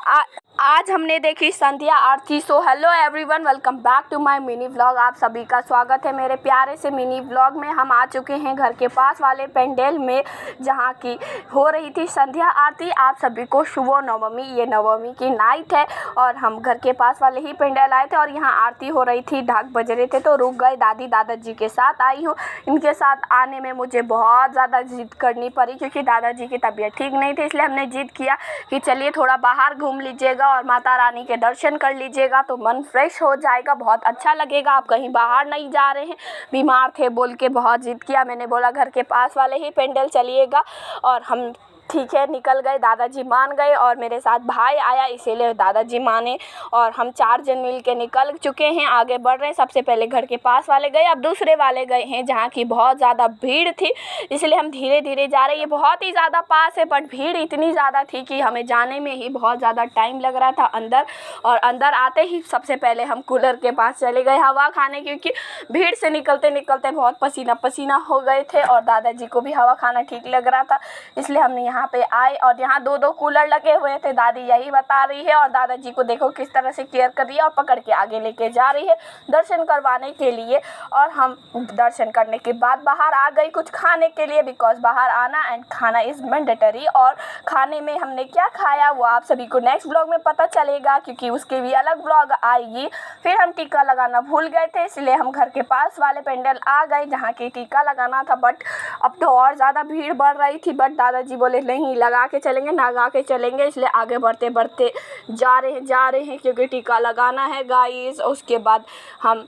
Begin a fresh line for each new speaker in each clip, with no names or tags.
आ, आज हमने देखी संध्या आरती। So hello everyone, welcome back to my mini vlog. आप सभी का स्वागत है मेरे प्यारे से मिनी व्लॉग में। हम आ चुके हैं घर के पास वाले पेंडल में जहां की हो रही थी संध्या आरती। आप सभी को शुभ नवमी। ये नवमी की नाइट है और हम घर के पास वाले ही पेंडल आए थे और यहाँ आरती हो रही थी, ढाक बज रहे थे तो रुक गए। दादी दादाजी के साथ आई हूँ। इनके साथ आने में मुझे बहुत ज़्यादा जिद करनी पड़ी क्योंकि दादाजी की तबीयत ठीक नहीं थी, इसलिए हमने जिद किया कि चलिए थोड़ा बाहर घूम लीजिएगा और माता रानी के दर्शन कर लीजिएगा तो मन फ्रेश हो जाएगा, बहुत अच्छा लगेगा। आप कहीं बाहर नहीं जा रहे हैं, बीमार थे बोल के बहुत जिद किया। मैंने बोला घर के पास वाले ही पेंडल चलिएगा और हम ठीक है निकल गए। दादाजी मान गए और मेरे साथ भाई आया, इसीलिए दादाजी माने और हम 4 जन मिल के निकल चुके हैं, आगे बढ़ रहे हैं। सबसे पहले घर के पास वाले गए, अब दूसरे वाले गए हैं जहाँ की बहुत ज़्यादा भीड़ थी, इसलिए हम धीरे धीरे जा रहे हैं। ये बहुत ही ज़्यादा पास है बट भीड़ इतनी ज़्यादा थी कि हमें जाने में ही बहुत ज़्यादा टाइम लग रहा था अंदर। और अंदर आते ही सबसे पहले हम कूलर के पास चले गए हवा खाने, क्योंकि भीड़ से निकलते निकलते बहुत पसीना पसीना हो गए थे और दादाजी को भी हवा खाना ठीक लग रहा था, इसलिए हमने यहाँ पे आए और यहाँ 2-2 कूलर लगे हुए थे। दादी यही बता रही है और दादाजी को देखो किस तरह से केयर कर रही है और पकड़ के आगे लेके जा रही है दर्शन करवाने के लिए। और हम दर्शन करने के बाद बाहर आ गई कुछ खाने के लिए, बिकॉज बाहर आना एंड खाना इज़ मैंडेटरी। और खाने में हमने क्या खाया वो आप सभी को नेक्स्ट ब्लॉग में पता चलेगा, क्योंकि उसके भी अलग ब्लॉग आएगी। फिर हम टीका लगाना भूल गए थे, इसलिए हम घर के पास वाले पेंडल आ गए जहाँ की टीका लगाना था। बट अब तो और ज़्यादा भीड़ बढ़ रही थी, बट दादाजी बोले नहीं लगा के चलेंगे, लगा के चलेंगे, इसलिए आगे बढ़ते बढ़ते जा रहे हैं क्योंकि टीका लगाना है गाइस। उसके बाद हम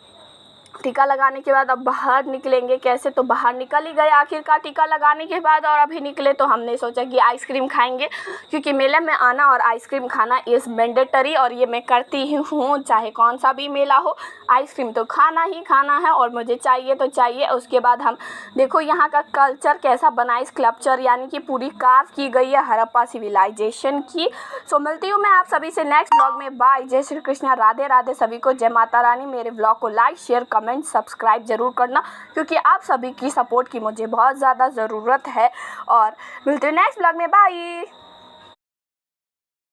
टीका लगाने के बाद अब बाहर निकलेंगे कैसे, तो बाहर निकल ही गए आखिरकार टीका लगाने के बाद। और अभी निकले तो हमने सोचा कि आइसक्रीम खाएंगे, क्योंकि मेले में आना और आइसक्रीम खाना इज़ मैंडेटरी और ये मैं करती ही हूँ, चाहे कौन सा भी मेला हो। आइसक्रीम तो खाना ही खाना है और मुझे चाहिए तो चाहिए। उसके बाद हम देखो यहाँ का कल्चर कैसा बना, स्कल्पचर यानी कि पूरी कार्व की गई है हड़प्पा सिविलाइजेशन की। सो मिलती हूँ मैं आप सभी से नेक्स्ट ब्लॉग में। बाय, जय श्री कृष्णा, राधे राधे सभी को, जय माता रानी। मेरे ब्लॉग को लाइक शेयर कमेंट सब्सक्राइब जरूर करना, क्योंकि आप सभी की सपोर्ट की मुझे बहुत ज़्यादा ज़रूरत है। और मिलते हैं नेक्स्ट ब्लॉग में, बाय।